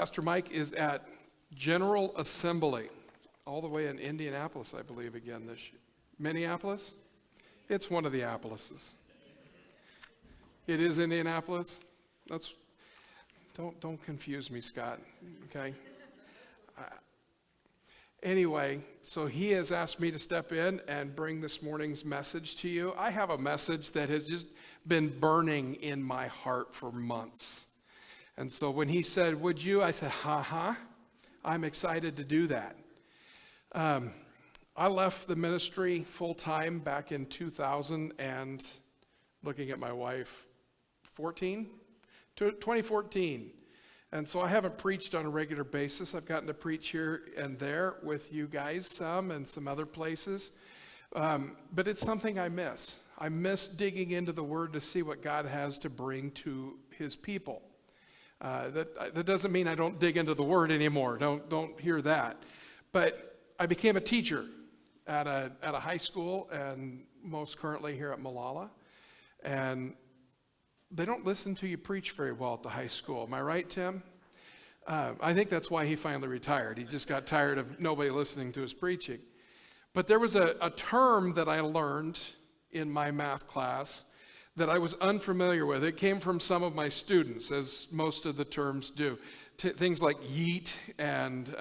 Pastor Mike is at General Assembly, all the way in Indianapolis, I believe, again this year. Minneapolis? It's one of the Appleses. It is Indianapolis? Don't confuse me, Scott, okay? Anyway, so he has asked me to step in and bring this morning's message to you. I have a message that has just been burning in my heart for months. And so when he said, would you? I said, I'm excited to do that. I left the ministry full-time back in 2000 and, looking at my wife, 2014. And so I haven't preached on a regular basis. I've gotten to preach here and there with you guys some and some other places. But it's something I miss. I miss digging into the Word to see what God has to bring to His people. That doesn't mean I don't dig into the Word anymore. Don't hear that. But I became a teacher at a high school, and most currently here at Malala. And they don't listen to you preach very well at the high school. Am I right, Tim? I think that's why he finally retired. He just got tired of nobody listening to his preaching. But there was a term that I learned in my math class that I was unfamiliar with. It came from some of my students, as most of the terms do. Things like yeet and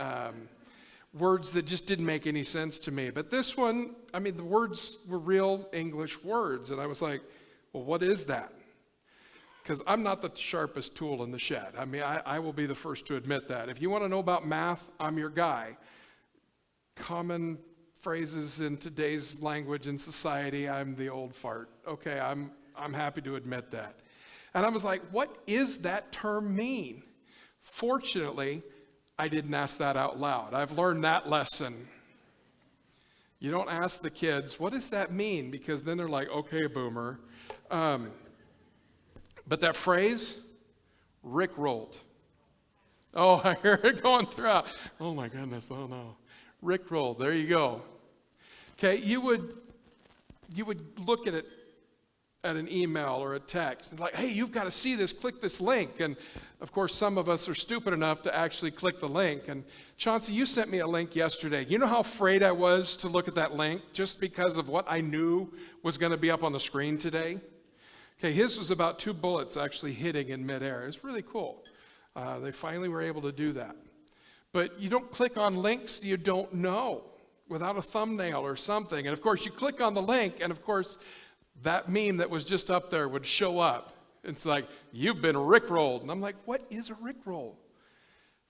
words that just didn't make any sense to me. But this one, the words were real English words. And I was like, well, what is that? Because I'm not the sharpest tool in the shed. I will be the first to admit that. If you want to know about math, I'm your guy. Common phrases in today's language and society, I'm the old fart. Okay, I'm happy to admit that. And I was like, what is that term mean? Fortunately, I didn't ask that out loud. I've learned that lesson. You don't ask the kids, what does that mean? Because then they're like, okay, boomer. But that phrase, rickrolled. Oh, I hear it going throughout. Oh my goodness, oh no. Rickrolled, there you go. Okay, you would look at it at an email or a text and like, hey, you've got to see this, click this link. And of course, some of us are stupid enough to actually click the link. And Chauncey, you sent me a link yesterday. You know how afraid I was to look at that link just because of what I knew was going to be up on the screen today? Okay, his was about 2 bullets actually hitting in midair. It was really cool. They finally were able to do that. But you don't click on links you don't know without a thumbnail or something. And of course, you click on the link, and of course, that meme that was just up there would show up. It's like, you've been rickrolled. And I'm like, what is a rickroll?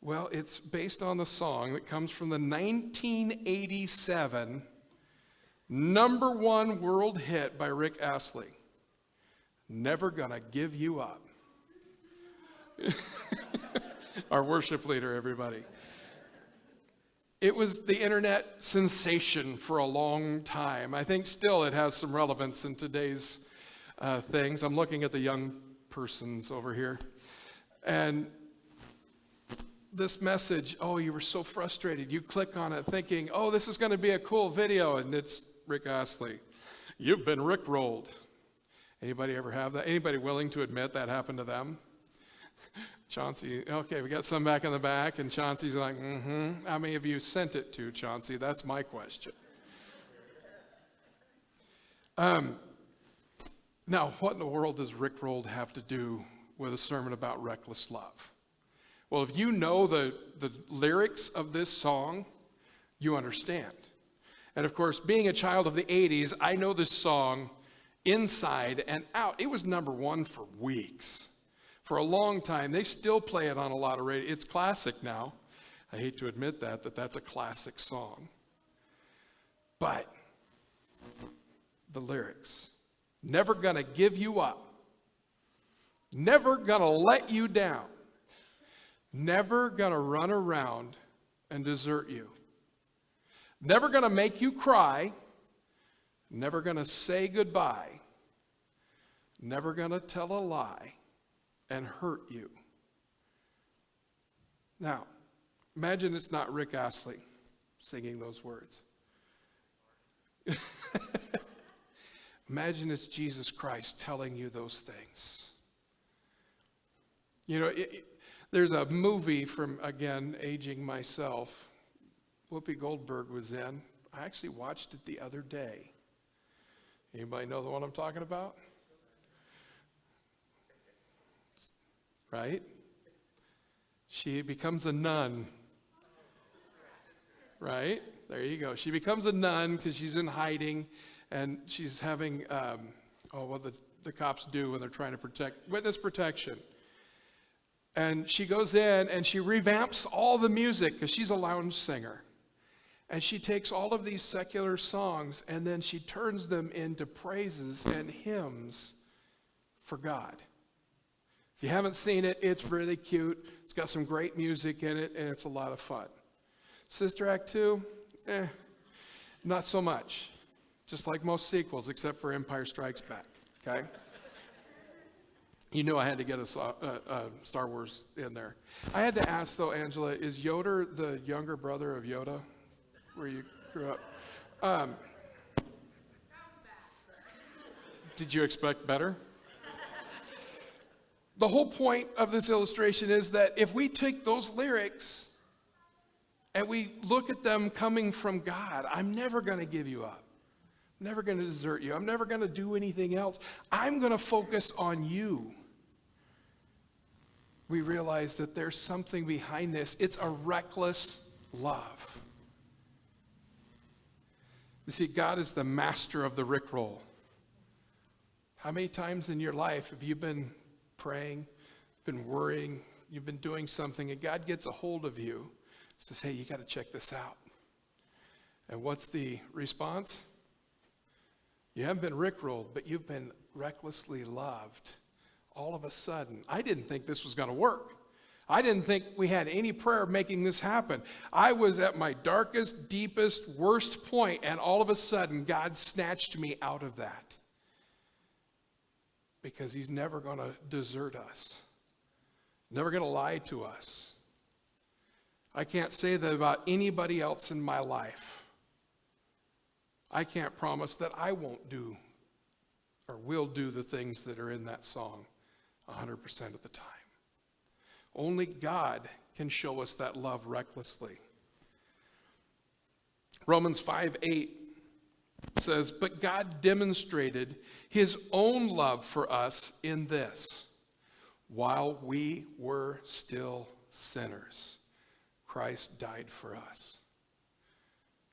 Well, it's based on the song that comes from the 1987 #1 world hit by Rick Astley. Never Gonna Give You Up. Our worship leader, everybody. It was the internet sensation for a long time. I think still it has some relevance in today's things. I'm looking at the young persons over here. And this message, oh, you were so frustrated. You click on it thinking, oh, this is going to be a cool video. And it's Rick Astley. You've been rickrolled. Anybody ever have that? Anybody willing to admit that happened to them? Chauncey, okay, we got some back in the back, and Chauncey's like, How many of you sent it to, Chauncey? That's my question. Now, what in the world does rickrolled have to do with a sermon about reckless love? Well, if you know the lyrics of this song, you understand. And of course, being a child of the 80s, I know this song inside and out. It was #1 for weeks. For a long time. They still play it on a lot of radio. It's classic now. I hate to admit that that's a classic song. But the lyrics, never gonna give you up. Never gonna let you down. Never gonna run around and desert you. Never gonna make you cry. Never gonna say goodbye. Never gonna tell a lie and hurt you. Now, imagine it's not Rick Astley singing those words. Imagine it's Jesus Christ telling you those things. You know, There's a movie from, again, aging myself, Whoopi Goldberg was in. I actually watched it the other day. Anybody know the one I'm talking about? Right? She becomes a nun. Right? There you go. She becomes a nun because she's in hiding, and she's having, what the cops do when they're trying to protect, witness protection. And she goes in and she revamps all the music because she's a lounge singer. And she takes all of these secular songs and then she turns them into praises and hymns for God. If you haven't seen it, it's really cute. It's got some great music in it and it's a lot of fun. Sister Act 2, not so much. Just like most sequels except for Empire Strikes Back, okay? You knew I had to get a Star Wars in there. I had to ask, though, Angela, is Yoda the younger brother of Yoda, where you grew up? Did you expect better? The whole point of this illustration is that if we take those lyrics and we look at them coming from God, I'm never going to give you up. I'm never going to desert you. I'm never going to do anything else. I'm going to focus on you. We realize that there's something behind this. It's a reckless love. You see, God is the master of the Rickroll. How many times in your life have you been praying, been worrying, you've been doing something, and God gets a hold of you, says, hey, you got to check this out. And what's the response? You haven't been rickrolled, but you've been recklessly loved. All of a sudden, I didn't think this was going to work. I didn't think we had any prayer making this happen. I was at my darkest, deepest, worst point, and all of a sudden, God snatched me out of that. Because he's never going to desert us. Never going to lie to us. I can't say that about anybody else in my life. I can't promise that I won't do or will do the things that are in that song 100% of the time. Only God can show us that love recklessly. Romans 5:8 says, but God demonstrated his own love for us in this: while we were still sinners, Christ died for us.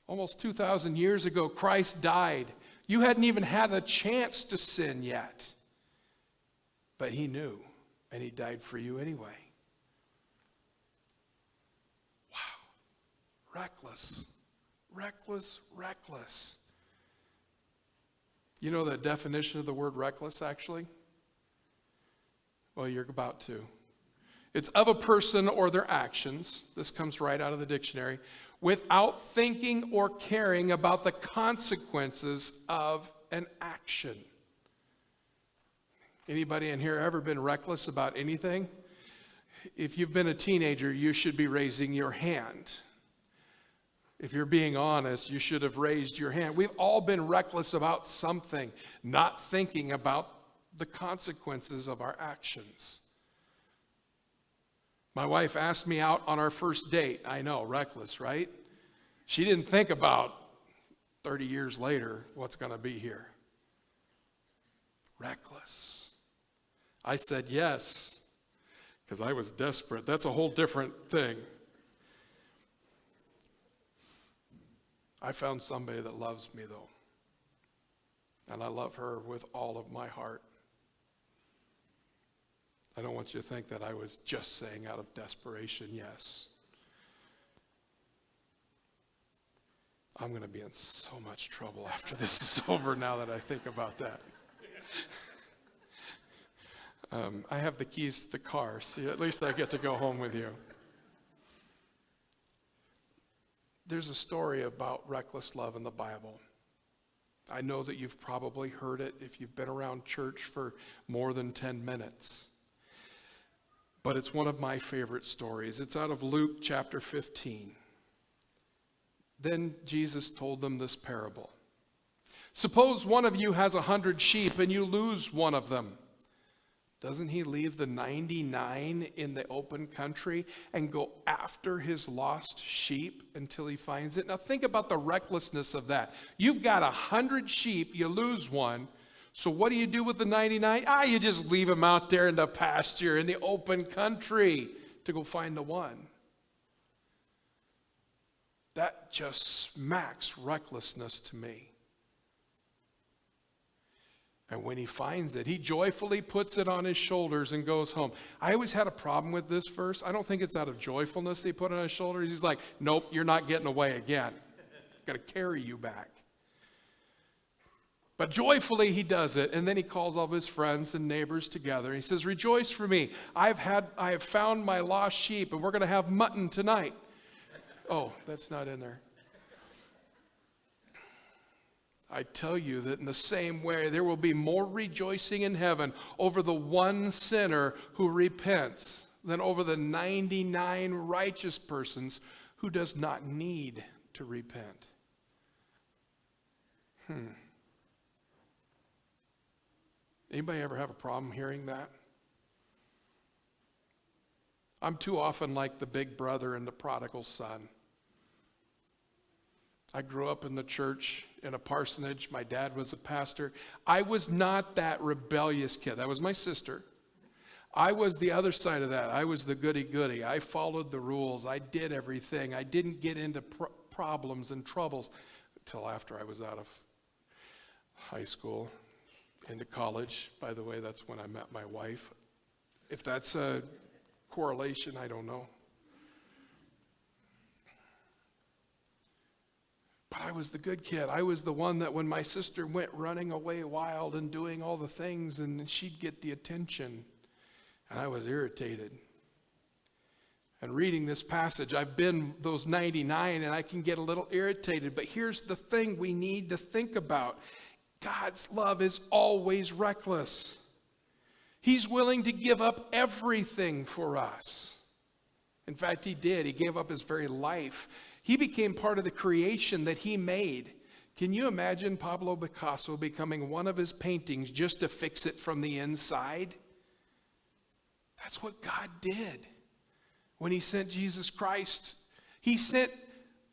Almost 2,000 years ago, Christ died. You hadn't even had a chance to sin yet. But he knew, and he died for you anyway. Wow. Reckless. Reckless, reckless. You know the definition of the word reckless, actually? Well, you're about to. It's of a person or their actions. This comes right out of the dictionary. Without thinking or caring about the consequences of an action. Anybody in here ever been reckless about anything? If you've been a teenager, you should be raising your hand. If you're being honest, you should have raised your hand. We've all been reckless about something, not thinking about the consequences of our actions. My wife asked me out on our first date. I know, reckless, right? She didn't think about 30 years later what's going to be here. Reckless. I said yes because I was desperate. That's a whole different thing. I found somebody that loves me, though. And I love her with all of my heart. I don't want you to think that I was just saying out of desperation, yes. I'm going to be in so much trouble after this is over now that I think about that. I have the keys to the car, so at least I get to go home with you. There's a story about reckless love in the Bible. I know that you've probably heard it if you've been around church for more than 10 minutes. But it's one of my favorite stories. It's out of Luke chapter 15. Then Jesus told them this parable. Suppose one of you has 100 sheep and you lose one of them. Doesn't he leave the 99 in the open country and go after his lost sheep until he finds it? Now think about the recklessness of that. You've got 100 sheep, you lose one. So what do you do with the 99? You just leave them out there in the pasture, in the open country to go find the one. That just smacks recklessness to me. And when he finds it, he joyfully puts it on his shoulders and goes home. I always had a problem with this verse. I don't think it's out of joyfulness they put it on his shoulders. He's like, nope, you're not getting away again. Got to carry you back. But joyfully he does it, and then he calls all of his friends and neighbors together. He says, rejoice for me. I have found my lost sheep, and we're going to have mutton tonight. Oh, that's not in there. I tell you that in the same way, there will be more rejoicing in heaven over the one sinner who repents than over the 99 righteous persons who does not need to repent. Anybody ever have a problem hearing that? I'm too often like the big brother and the prodigal son. I grew up in the church, in a parsonage. My dad was a pastor. I was not that rebellious kid. That was my sister. I was the other side of that. I was the goody-goody. I followed the rules. I did everything. I didn't get into problems and troubles until after I was out of high school, into college. By the way, that's when I met my wife. If that's a correlation, I don't know. But I was the good kid. I was the one that when my sister went running away wild and doing all the things, and she'd get the attention, and I was irritated. And reading this passage, I've been those 99, and I can get a little irritated. But here's the thing we need to think about. God's love is always reckless. He's willing to give up everything for us. In fact, he did. He gave up his very life. He became part of the creation that he made. Can you imagine Pablo Picasso becoming one of his paintings just to fix it from the inside? That's what God did when he sent Jesus Christ. He sent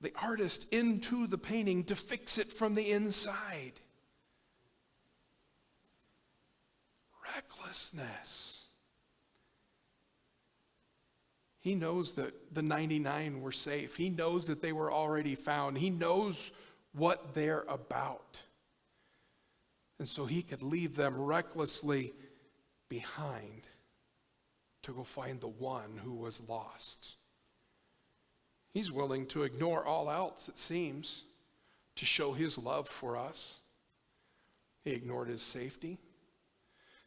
the artist into the painting to fix it from the inside. Recklessness. He knows that the 99 were safe. He knows that they were already found. He knows what they're about. And so he could leave them recklessly behind to go find the one who was lost. He's willing to ignore all else, it seems, to show his love for us. He ignored his safety.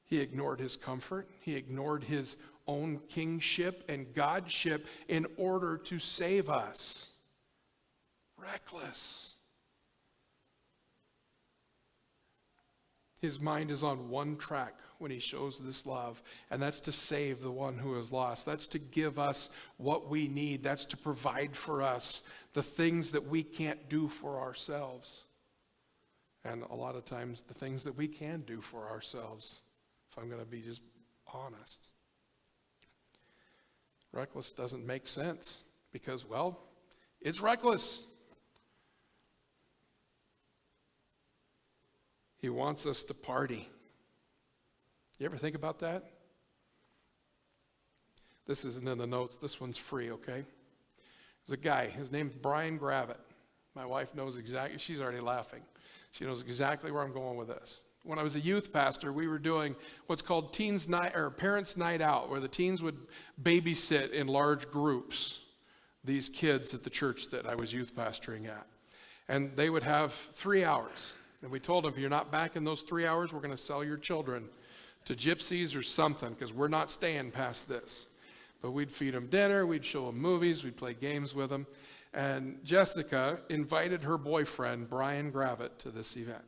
He ignored his comfort. He ignored his own kingship and godship in order to save us. Reckless. His mind is on one track when he shows this love, and that's to save the one who is lost. That's to give us what we need. That's to provide for us the things that we can't do for ourselves. And a lot of times the things that we can do for ourselves, if I'm going to be just honest. Reckless doesn't make sense because, well, it's reckless. He wants us to party. You ever think about that? This isn't in the notes. This one's free, okay? There's a guy. His name's Brian Gravitt. My wife knows exactly. She's already laughing. She knows exactly where I'm going with this. When I was a youth pastor, we were doing what's called Teens Night or Parents Night Out, where the teens would babysit in large groups these kids at the church that I was youth pastoring at. And they would have 3 hours. And we told them, if you're not back in those 3 hours, we're going to sell your children to gypsies or something, because we're not staying past this. But we'd feed them dinner, we'd show them movies, we'd play games with them. And Jessica invited her boyfriend, Brian Gravitt, to this event.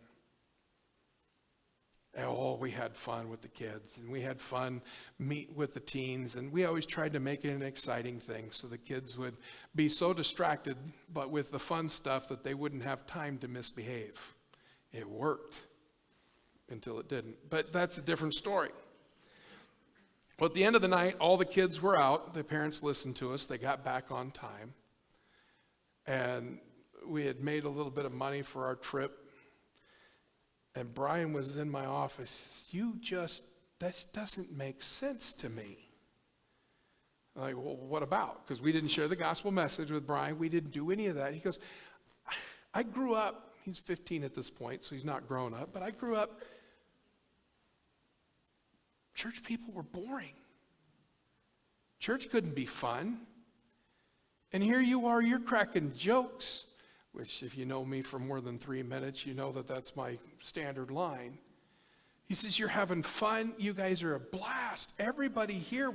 Oh, we had fun with the kids, and we had fun meet with the teens, and we always tried to make it an exciting thing so the kids would be so distracted, but with the fun stuff, that they wouldn't have time to misbehave. It worked until it didn't, but that's a different story. Well, at the end of the night, all the kids were out. The parents listened to us. They got back on time. And we had made a little bit of money for our trip. And Brian was in my office. This doesn't make sense to me. I'm like, well, what about? Because we didn't share the gospel message with Brian. We didn't do any of that. He goes, I grew up, he's 15 at this point, so he's not grown up, but I grew up, church people were boring. Church couldn't be fun. And here you are, you're cracking jokes, which if you know me for more than 3 minutes, you know that that's my standard line. He says, you're having fun. You guys are a blast. Everybody here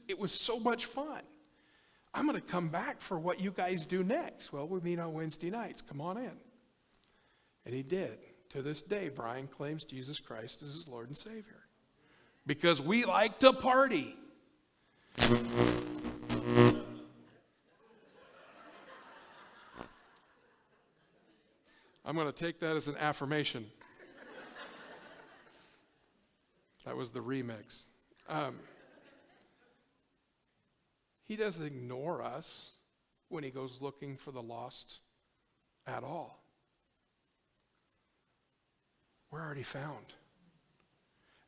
it was so much fun. I'm going to come back for what you guys do next. Well, we meet on Wednesday nights. Come on in. And he did. To this day, Brian claims Jesus Christ as his Lord and Savior. Because we like to party. I'm going to take that as an affirmation. That was the remix. He doesn't ignore us when he goes looking for the lost at all. We're already found.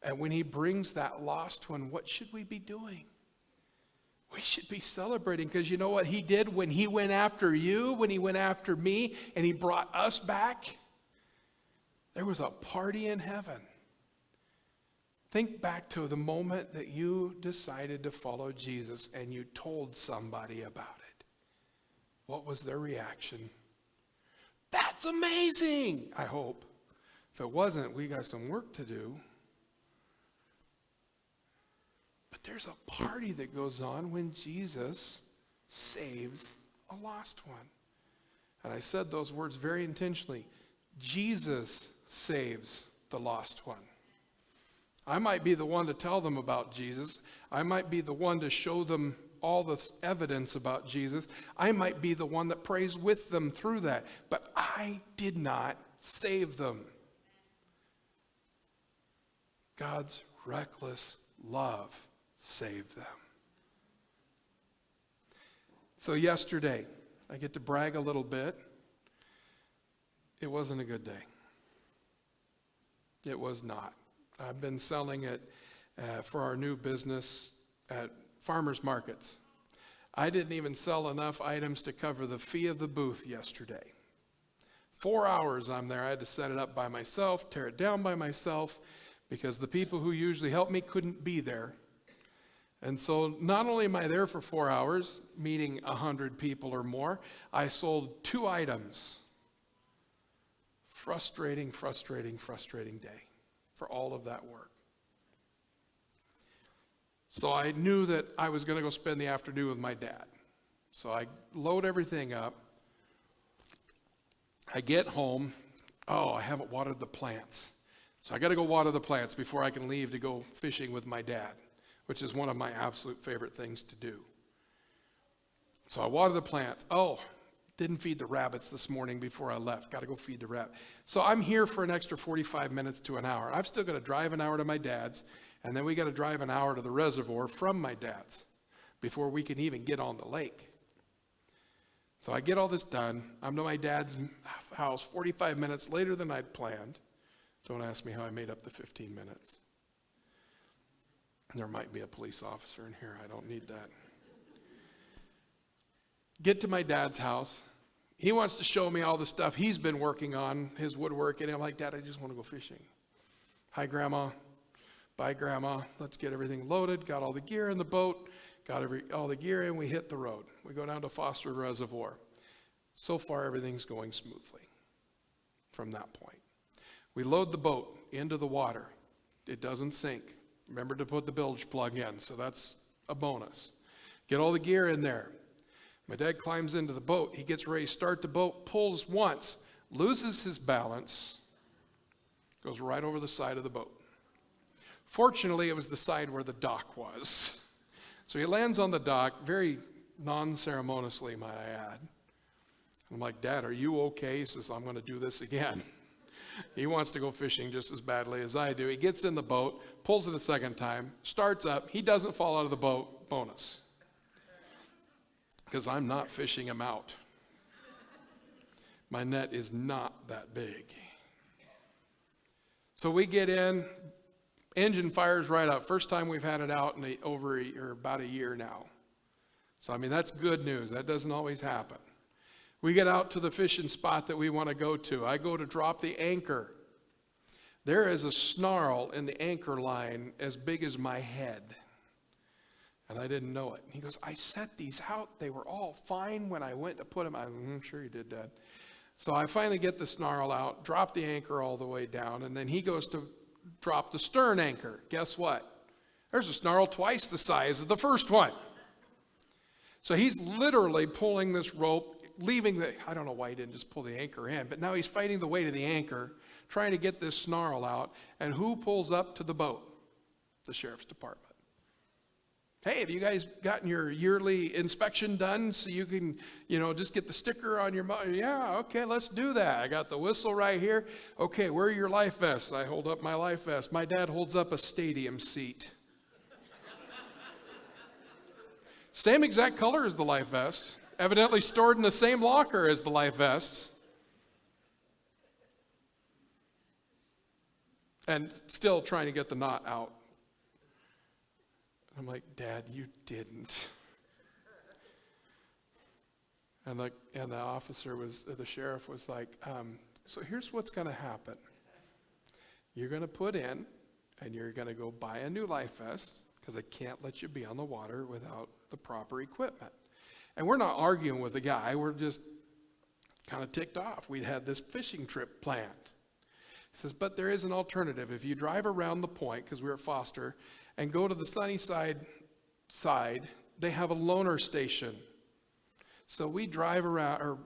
And when he brings that lost one, what should we be doing? We should be celebrating, because you know what he did when he went after you, when he went after me, and he brought us back? There was a party in heaven. Think back to the moment that you decided to follow Jesus and you told somebody about it. What was their reaction? That's amazing, I hope. If it wasn't, we got some work to do. But there's a party that goes on when Jesus saves a lost one. And I said those words very intentionally. Jesus saves the lost one. I might be the one to tell them about Jesus. I might be the one to show them all the evidence about Jesus. I might be the one that prays with them through that. But I did not save them. God's reckless love saved them. So yesterday, I get to brag a little bit. It wasn't a good day. It was not. I've been selling it for our new business at farmers markets. I didn't even sell enough items to cover the fee of the booth yesterday. 4 hours I'm there. I had to set it up by myself, tear it down by myself, because the people who usually help me couldn't be there. And so not only am I there for 4 hours, meeting 100 people or more, I sold 2 items. Frustrating day for all of that work. So I knew that I was going to go spend the afternoon with my dad. So I load everything up. I get home. I haven't watered the plants. So I got to go water the plants before I can leave to go fishing with my dad, which is one of my absolute favorite things to do. So I water the plants. Didn't feed the rabbits this morning before I left. Got to go feed the rabbit. So I'm here for an extra 45 minutes to an hour. I've still got to drive an hour to my dad's, and then we got to drive an hour to the reservoir from my dad's before we can even get on the lake. So I get all this done. I'm to my dad's house 45 minutes later than I'd planned. Don't ask me how I made up the 15 minutes. There might be a police officer in here. I don't need that. Get to my dad's house. He wants to show me all the stuff he's been working on, his woodworking. I'm like, Dad, I just want to go fishing. Hi, Grandma. Bye, Grandma. Let's get everything loaded. Got all the gear in the boat. Got all the gear in. We hit the road. We go down to Foster Reservoir. So far, everything's going smoothly from that point. We load the boat into the water. It doesn't sink. Remember to put the bilge plug in, so that's a bonus. Get all the gear in there. My dad climbs into the boat. He gets ready to start the boat, pulls once, loses his balance, goes right over the side of the boat. Fortunately, it was the side where the dock was. So he lands on the dock, very non-ceremoniously, might I add. I'm like, Dad, are you okay? He says, I'm going to do this again. He wants to go fishing just as badly as I do. He gets in the boat, pulls it a second time, starts up. He doesn't fall out of the boat. Bonus. Because I'm not fishing him out. My net is not that big. So we get in, engine fires right up. First time we've had it out in about a year now. So, I mean, that's good news. That doesn't always happen. We get out to the fishing spot that we want to go to. I go to drop the anchor. There is a snarl in the anchor line as big as my head. And I didn't know it. He goes, I set these out. They were all fine when I went to put them. I'm sure you did, Dad. So I finally get the snarl out, drop the anchor all the way down, and then he goes to drop the stern anchor. Guess what? There's a snarl twice the size of the first one. So he's literally pulling this rope, I don't know why he didn't just pull the anchor in, but now he's fighting the weight of the anchor, trying to get this snarl out. And who pulls up to the boat? The sheriff's department. Hey, have you guys gotten your yearly inspection done so you can, just get the sticker on your motor? Yeah, okay, let's do that. I got the whistle right here. Okay, where are your life vests? I hold up my life vest. My dad holds up a stadium seat. Same exact color as the life vests. Evidently stored in the same locker as the life vests. And still trying to get the knot out. I'm like, Dad, you didn't. And the sheriff was like, so here's what's going to happen. You're going to put in, and you're going to go buy a new life vest, because I can't let you be on the water without the proper equipment. And we're not arguing with the guy. We're just kind of ticked off. We'd had this fishing trip planned. He says, but there is an alternative. If you drive around the point, because we were at Foster, and go to the Sunnyside side, they have a loaner station. So we drive around, or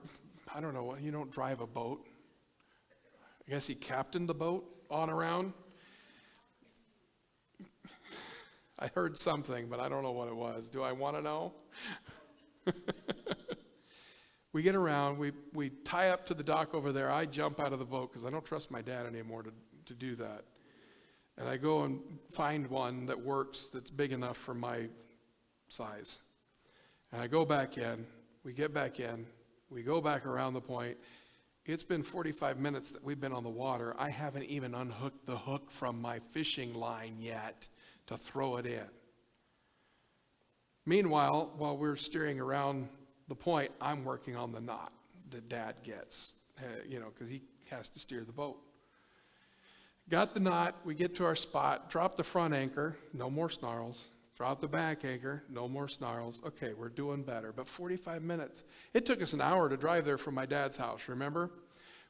I don't know, you don't drive a boat. I guess he captained the boat on around. I heard something, but I don't know what it was. Do I want to know? We get around, we tie up to the dock over there. I jump out of the boat because I don't trust my dad anymore to do that. And I go and find one that works, that's big enough for my size. And I go back in, we get back in, we go back around the point. It's been 45 minutes that we've been on the water. I haven't even unhooked the hook from my fishing line yet to throw it in. Meanwhile, while we're steering around the point, I'm working on the knot that Dad gets, because he has to steer the boat. Got the knot, we get to our spot, drop the front anchor, no more snarls. Drop the back anchor, no more snarls. Okay, we're doing better. But 45 minutes. It took us an hour to drive there from my dad's house, remember?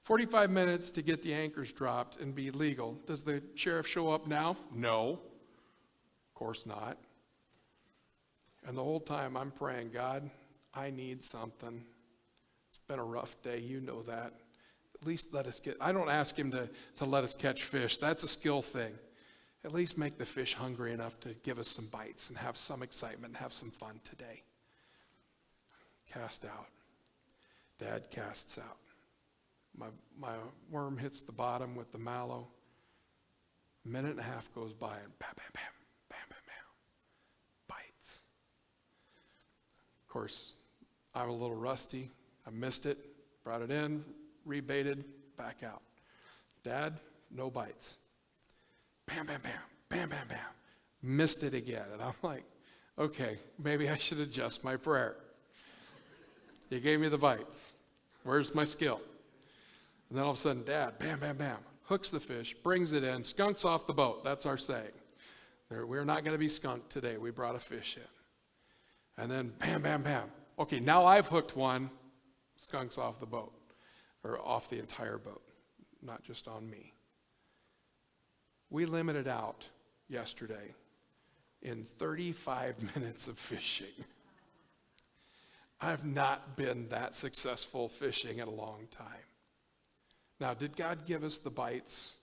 45 minutes to get the anchors dropped and be legal. Does the sheriff show up now? No. Of course not. And the whole time I'm praying, God, I need something. It's been a rough day, you know that. At least I don't ask him to let us catch fish. That's a skill thing. At least make the fish hungry enough to give us some bites and have some excitement and have some fun today. Cast out. Dad casts out. My worm hits the bottom with the mallow. A minute and a half goes by and bam, bam, bam, bam, bam, bam. Bites. Of course, I'm a little rusty. I missed it. Brought it in, rebaited, back out. Dad, no bites. Bam, bam, bam, bam, bam, bam. Missed it again. And I'm like, okay, maybe I should adjust my prayer. You gave me the bites. Where's my skill? And then all of a sudden, Dad, bam, bam, bam, hooks the fish, brings it in, skunks off the boat. That's our saying. We're not going to be skunked today. We brought a fish in. And then bam, bam, bam. Okay, now I've hooked one, skunks off the boat, or off the entire boat, not just on me. We limited out yesterday in 35 minutes of fishing. I've not been that successful fishing in a long time. Now, did God give us the bites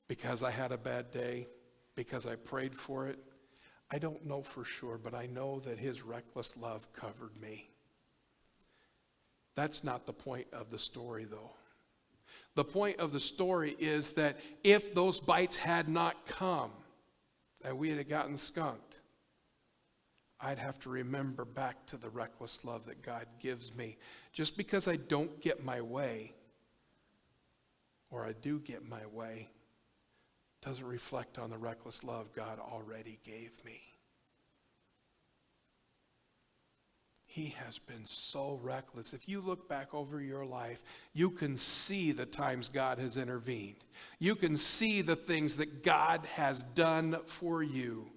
because I had a bad day, because I prayed for it? I don't know for sure, but I know that his reckless love covered me. That's not the point of the story, though. The point of the story is that if those bites had not come and we had gotten skunked, I'd have to remember back to the reckless love that God gives me. Just because I don't get my way, or I do get my way, doesn't reflect on the reckless love God already gave me. He has been so reckless. If you look back over your life, you can see the times God has intervened. You can see the things that God has done for you.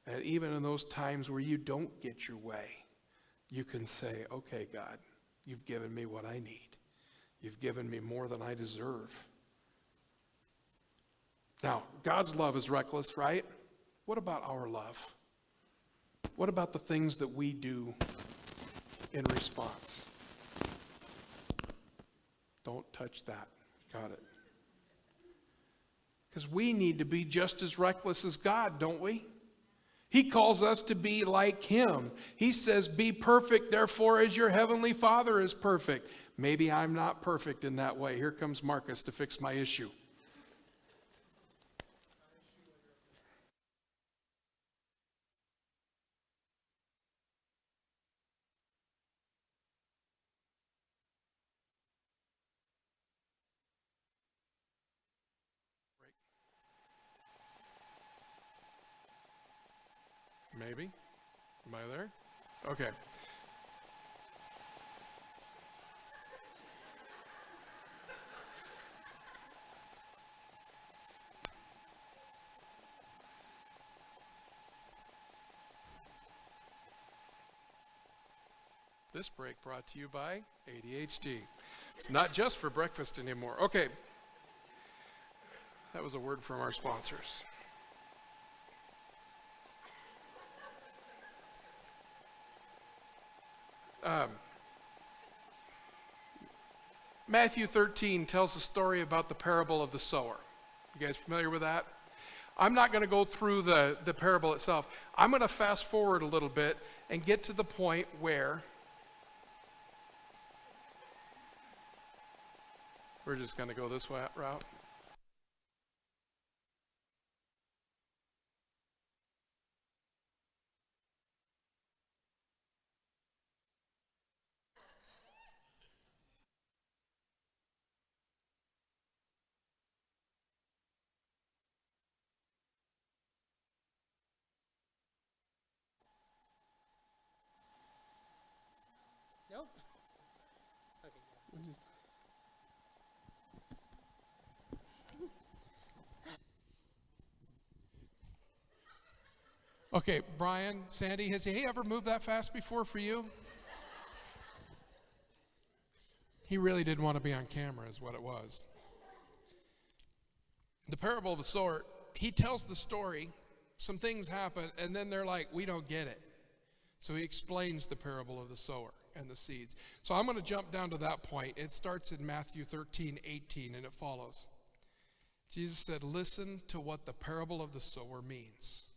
And even in those times where you don't get your way, you can say, okay, God, you've given me what I need. You've given me more than I deserve. Now, God's love is reckless, right? What about our love? What about the things that we do in response? Don't touch that. Got it. Because we need to be just as reckless as God, don't we? He calls us to be like him. He says, be perfect, therefore, as your heavenly Father is perfect. Maybe I'm not perfect in that way. Here comes Marcus to fix my issue. Maybe. Am I there? Okay. This break brought to you by ADHD. It's not just for breakfast anymore. Okay. That was a word from our sponsors. Matthew 13 tells a story about the parable of the sower. You guys familiar with that? I'm not going to go through the parable itself. I'm going to fast forward a little bit and get to the point where we're just going to go this route. Nope. Okay, Brian, Sandy, has he ever moved that fast before for you? He really did want to be on camera is what it was. The parable of the sower, he tells the story, some things happen, and then they're like, we don't get it. So he explains the parable of the sower and the seeds. So I'm going to jump down to that point. It starts in Matthew 13:18, and it follows. Jesus said, listen to what the parable of the sower means.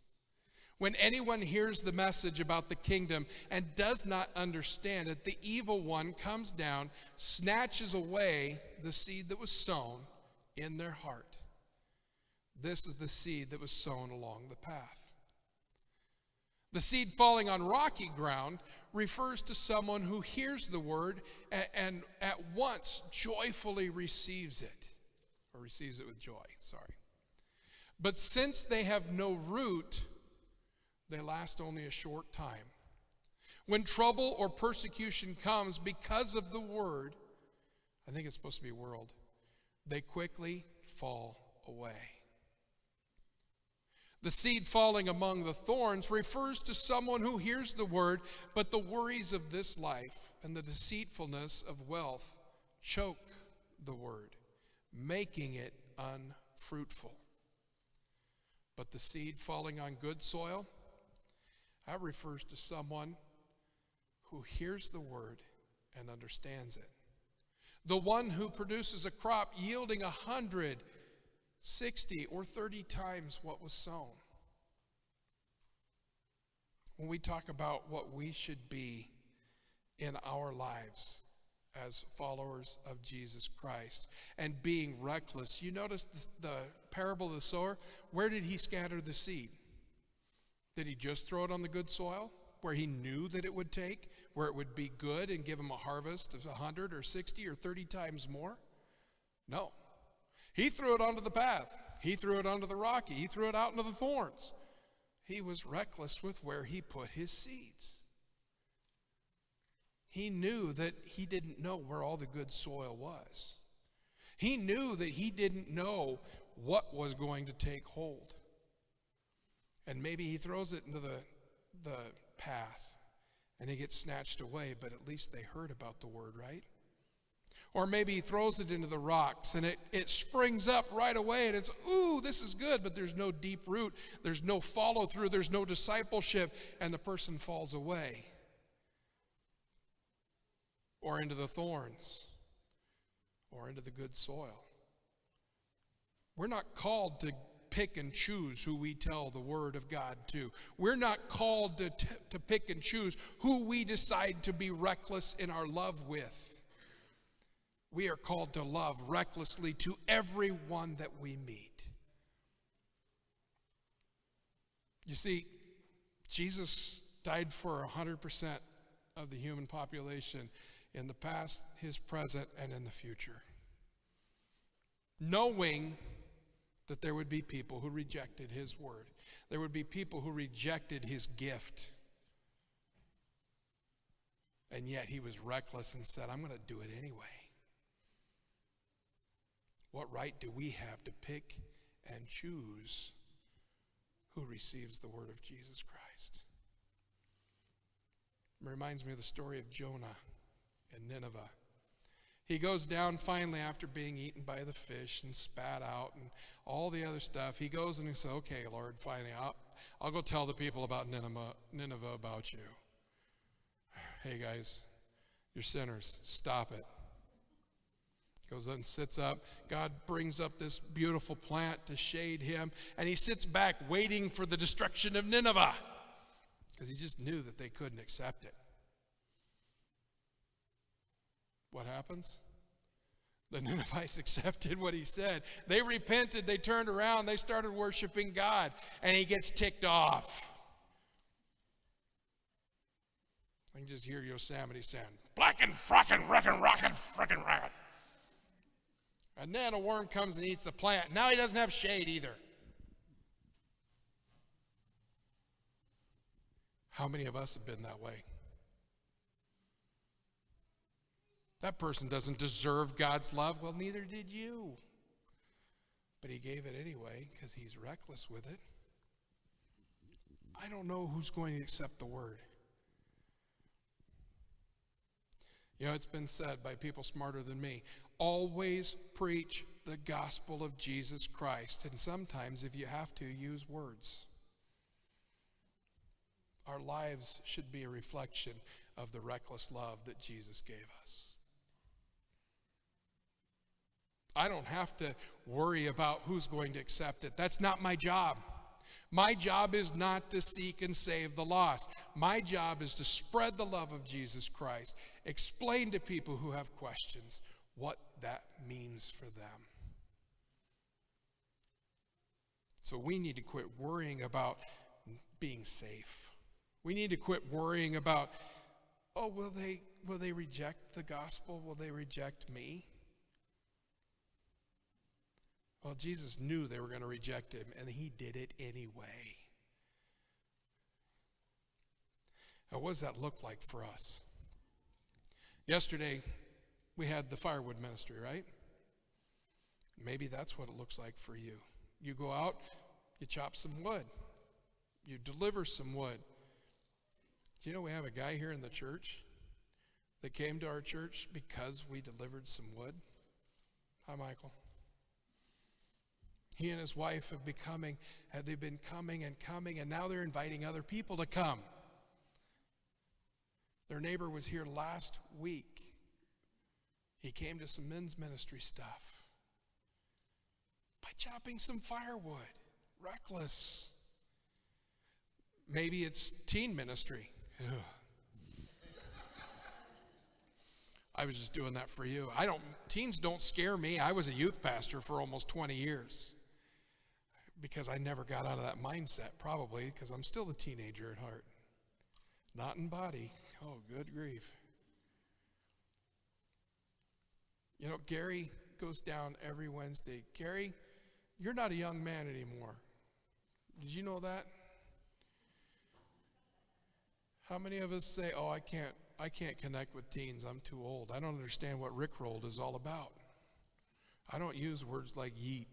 When anyone hears the message about the kingdom and does not understand it, the evil one comes down, snatches away the seed that was sown in their heart. This is the seed that was sown along the path. The seed falling on rocky ground refers to someone who hears the word and at once joyfully receives it, or receives it with joy, sorry. But since they have no root, they last only a short time. When trouble or persecution comes because of the word, I think it's supposed to be world, they quickly fall away. The seed falling among the thorns refers to someone who hears the word, but the worries of this life and the deceitfulness of wealth choke the word, making it unfruitful. But the seed falling on good soil, that refers to someone who hears the word and understands it. The one who produces a crop yielding 100, 60, or 30 times what was sown. When we talk about what we should be in our lives, as followers of Jesus Christ and being reckless. You notice the parable of the sower? Where did he scatter the seed? Did he just throw it on the good soil where he knew that it would take, where it would be good and give him a harvest of 100 or 60 or 30 times more? No. He threw it onto the path. He threw it onto the rocky. He threw it out into the thorns. He was reckless with where he put his seeds. He knew that he didn't know where all the good soil was. He knew that he didn't know what was going to take hold. And maybe he throws it into the path and it gets snatched away, but at least they heard about the word, right? Or maybe he throws it into the rocks and it springs up right away and it's, ooh, this is good, but there's no deep root, there's no follow through, there's no discipleship, and the person falls away. Or into the thorns, or into the good soil. We're not called to pick and choose who we tell the word of God to. We're not called to pick and choose who we decide to be reckless in our love with. We are called to love recklessly to everyone that we meet. You see, Jesus died for 100% of the human population in the past, his present, and in the future. Knowing that there would be people who rejected his word. There would be people who rejected his gift. And yet he was reckless and said, I'm going to do it anyway. What right do we have to pick and choose who receives the word of Jesus Christ? It reminds me of the story of Jonah in Nineveh. He goes down finally after being eaten by the fish and spat out and all the other stuff. He goes and he says, okay, Lord, finally, I'll go tell the people about Nineveh about you. Hey, guys, you're sinners. Stop it. Goes up and sits up. God brings up this beautiful plant to shade him, and he sits back waiting for the destruction of Nineveh because he just knew that they couldn't accept it. What happens? The Ninevites accepted what he said. They repented, they turned around, they started worshiping God, and he gets ticked off. I can just hear Yosemite saying, blackin' frockin' wreckin' rockin' frickin' racket. And then a worm comes and eats the plant. Now he doesn't have shade either. How many of us have been that way? That person doesn't deserve God's love. Well, neither did you. But he gave it anyway because he's reckless with it. I don't know who's going to accept the word. You know, it's been said by people smarter than me, always preach the gospel of Jesus Christ. And sometimes, if you have to, use words. Our lives should be a reflection of the reckless love that Jesus gave us. I don't have to worry about who's going to accept it. That's not my job. My job is not to seek and save the lost. My job is to spread the love of Jesus Christ, explain to people who have questions what that means for them. So we need to quit worrying about being safe. We need to quit worrying about, oh, will they reject the gospel? Will they reject me? Well, Jesus knew they were going to reject him, and he did it anyway. Now, what does that look like for us? Yesterday, we had the firewood ministry, right? Maybe that's what it looks like for you. You go out, you chop some wood. You deliver some wood. Do you know we have a guy here in the church that came to our church because we delivered some wood? Hi, Michael. He and his wife they've been coming, and now they're inviting other people to come. Their neighbor was here last week. He came to some men's ministry stuff by chopping some firewood. Reckless. Maybe it's teen ministry. Ugh. I was just doing that for you. Teens don't scare me. I was a youth pastor for almost 20 years because I never got out of that mindset, probably because I'm still a teenager at heart. Not in body. Oh, good grief. You know, Gary goes down every Wednesday. Gary, you're not a young man anymore. Did you know that? How many of us say, oh, I can't connect with teens. I'm too old. I don't understand what Rickrolled is all about. I don't use words like yeet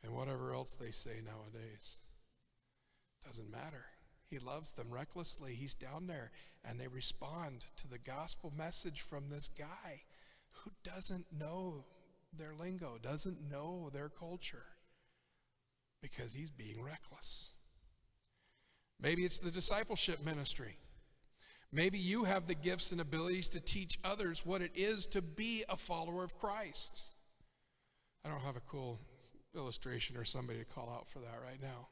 and whatever else they say nowadays. Doesn't matter. He loves them recklessly. He's down there, and they respond to the gospel message from this guy who doesn't know their lingo, doesn't know their culture, because he's being reckless. Maybe it's the discipleship ministry. Maybe you have the gifts and abilities to teach others what it is to be a follower of Christ. I don't have a cool illustration or somebody to call out for that right now.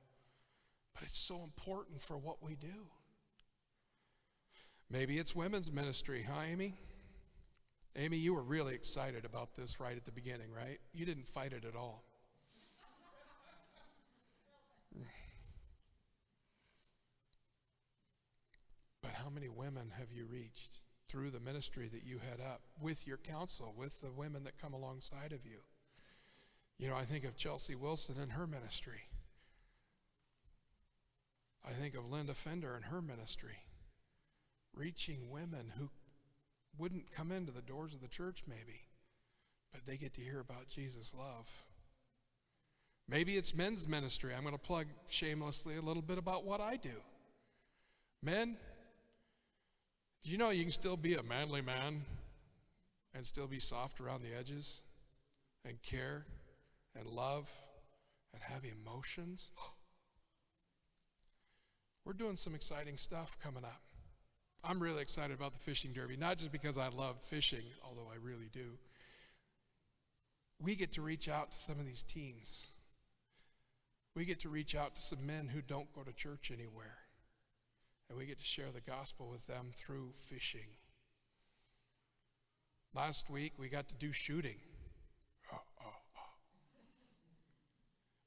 But it's so important for what we do. Maybe it's women's ministry, huh, Amy? Amy, you were really excited about this right at the beginning, right? You didn't fight it at all. But how many women have you reached through the ministry that you head up, with your counsel, with the women that come alongside of you? You know, I think of Chelsea Wilson and her ministry. I think of Linda Fender and her ministry, reaching women who wouldn't come into the doors of the church maybe, but they get to hear about Jesus' love. Maybe it's men's ministry. I'm going to plug shamelessly a little bit about what I do. Men, do you know you can still be a manly man and still be soft around the edges and care and love and have emotions? We're doing some exciting stuff coming up. I'm really excited about the fishing derby, not just because I love fishing, although I really do. We get to reach out to some of these teens. We get to reach out to some men who don't go to church anywhere. And we get to share the gospel with them through fishing. Last week, we got to do shooting.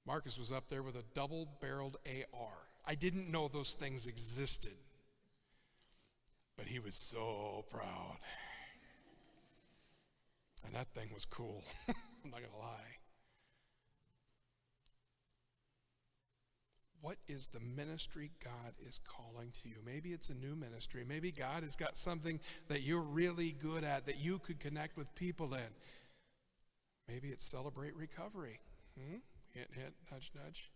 Marcus was up there with a double-barreled AR. I didn't know those things existed, but he was so proud. And that thing was cool. I'm not going to lie. What is the ministry God is calling to you? Maybe it's a new ministry. Maybe God has got something that you're really good at that you could connect with people in. Maybe it's Celebrate Recovery. Hint, hint, nudge, nudge.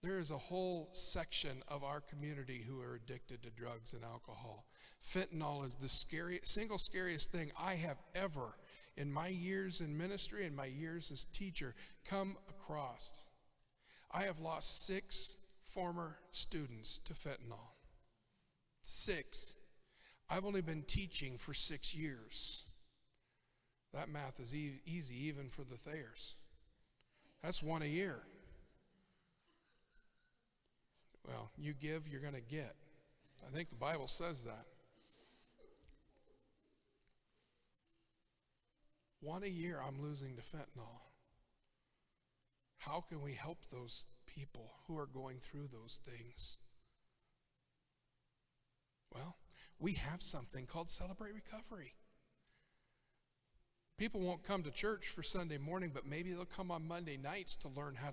There is a whole section of our community who are addicted to drugs and alcohol. Fentanyl is the single scariest thing I have ever, in my years in ministry and my years as teacher, come across. I have lost 6 former students to fentanyl. 6. I've only been teaching for 6 years. That math is easy even for the Thayers. That's 1 a year. Well, you give, you're going to get. I think the Bible says that. 1 a year I'm losing to fentanyl. How can we help those people who are going through those things? Well, we have something called Celebrate Recovery. People won't come to church for Sunday morning, but maybe they'll come on Monday nights to learn how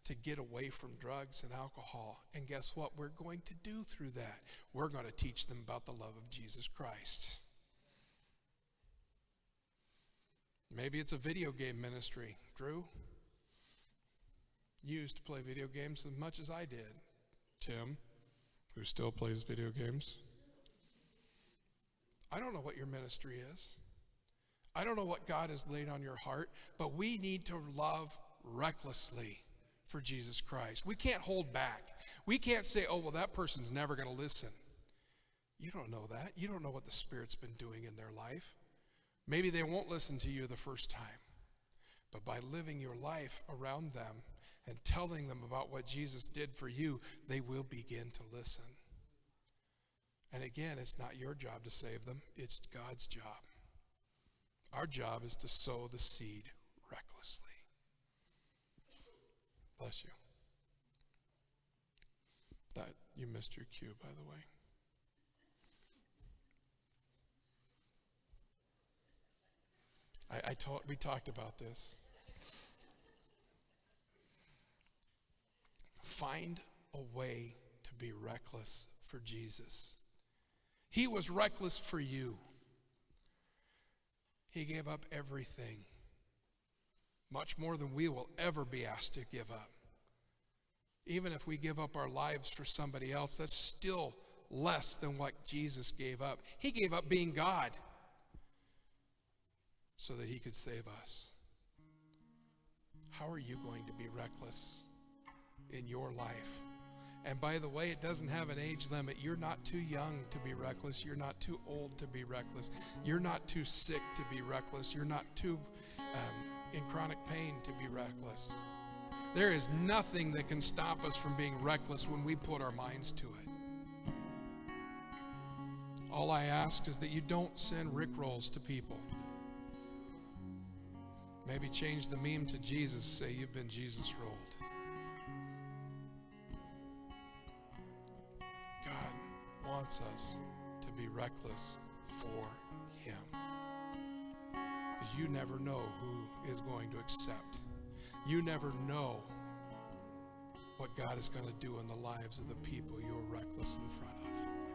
to get away from drugs and alcohol. And guess what we're going to do through that? We're going to teach them about the love of Jesus Christ. Maybe it's a video game ministry. Drew, you used to play video games as much as I did. Tim, who still plays video games. I don't know what your ministry is. I don't know what God has laid on your heart, but we need to love recklessly for Jesus Christ. We can't hold back. We can't say, oh, well, that person's never going to listen. You don't know that. You don't know what the Spirit's been doing in their life. Maybe they won't listen to you the first time, but by living your life around them and telling them about what Jesus did for you, they will begin to listen. And again, it's not your job to save them. It's God's job. Our job is to sow the seed recklessly. Bless you. That you missed your cue, by the way. We talked about this. Find a way to be reckless for Jesus. He was reckless for you. He gave up everything, much more than we will ever be asked to give up. Even if we give up our lives for somebody else, that's still less than what Jesus gave up. He gave up being God so that he could save us. How are you going to be reckless in your life? And by the way, it doesn't have an age limit. You're not too young to be reckless. You're not too old to be reckless. You're not too sick to be reckless. You're not too in chronic pain to be reckless. There is nothing that can stop us from being reckless when we put our minds to it. All I ask is that you don't send rickrolls to people. Maybe change the meme to Jesus. Say you've been Jesus rolled. God wants us to be reckless for him. Because you never know who is going to accept. You never know what God is going to do in the lives of the people you're reckless in front of.